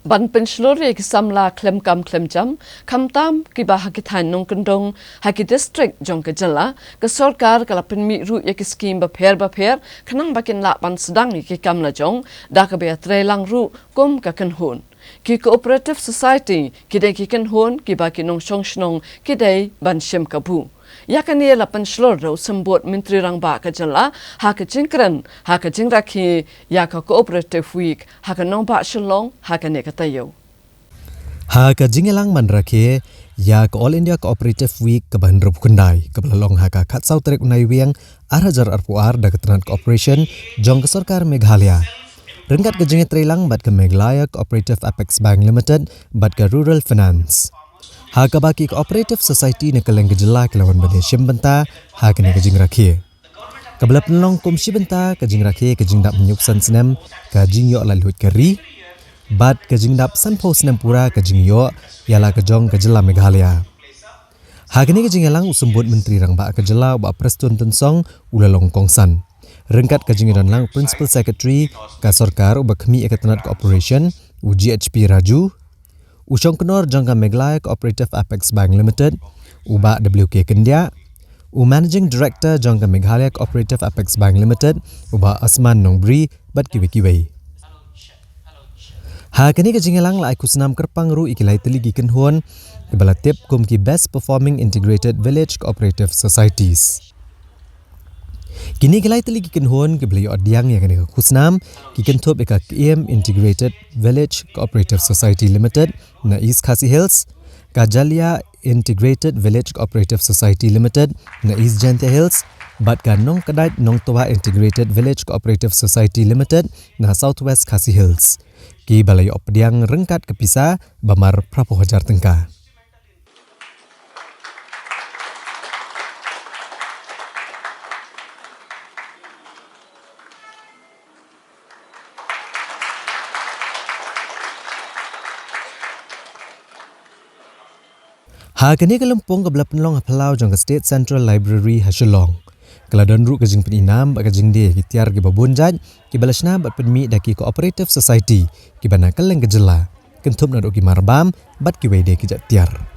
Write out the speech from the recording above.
Ban Pynshlur ki samla khlem jam kam tam ki bah ki than nong kendong ha ki district jong ke jala ke sarkar kala penmi ru ya ki scheme ba pher khanang bakin la ban sedang ki kam la jong da ka be trelang ru kum ka kan hun ki Cooperative Society ki de ki kan hun ki ba ki nong shong shnong ki de ban shem ka bu yakani la Pynshlur ro sembut menteri rang ba ka jala ha ka jingkran ha ka jingrakhi ya ka cooperative week ha ka nong ba Shillong ha ka ne ka tayo ha ka jingelang man rakhe ya ka All India Cooperative Week ka ban rup kundai ka belalong ha ka khat sau trek unai wiang arajar arpuar da ketran cooperation jong ka sarkar Meghalaya rengkat ka jinge trelang bat ka Meghalaya Cooperative Apex Bank Limited bat ka Rural Finance ha ka baki Cooperative Society ne kaleng ke jela kelawan bade shimbenta ha ka ne ka jing rakhe ka belap nong kum shimbenta ka jing rakhe ka jing dap nyuk san snem ka jing yo la lut kari bat ka jing dap san pho snem pura ka jing yo yala ka jong ka jela Meghalaya ha ka ne ka jing elang usembut menteri rang ba ka jela Bah Prestone Tynsong ulalong kongsan rengkat ka jing dan lang principal secretary ka sarkar ubakhmi ekatanat cooperation UGHP Raju Usong kenor jangka Meghalaya Cooperative Apex Bank Limited, Uba WK Kendia, Managing Director jangka Meghalaya Cooperative Apex Bank Limited, Uba Asman Nongbri, bat kiwi-kiwi. Ha kini ka jingelang la aku senam kerpang ru ikilai teligi kenhuan, kebala tip kum ki Best Performing Integrated Village Cooperative Societies. Kini kelai teligi kenhuan ke beliau adiang yang kena kusnam ki kentup eka KM Integrated Village Cooperative Society Limited na East Khasi Hills, Kajalia Integrated Village Cooperative Society Limited na East Jantia Hills, bat ka nong kadait nong toa Integrated Village Cooperative Society Limited na Southwest Khasi Hills. Ki balai opdiang rengkat kepisah bamar Prapo Hajar Tengka. Ha kini kelempong ke belah penlong hapelau jang ke State Central Library Shillong. Keladon ru ke jing peninam bak ke jing dia kitiar ke babunjaj ki balasna bat penmi daki Cooperative Society ki bana keleng ke jela. Kentup na ki marbam bat ki wede ki jatiar.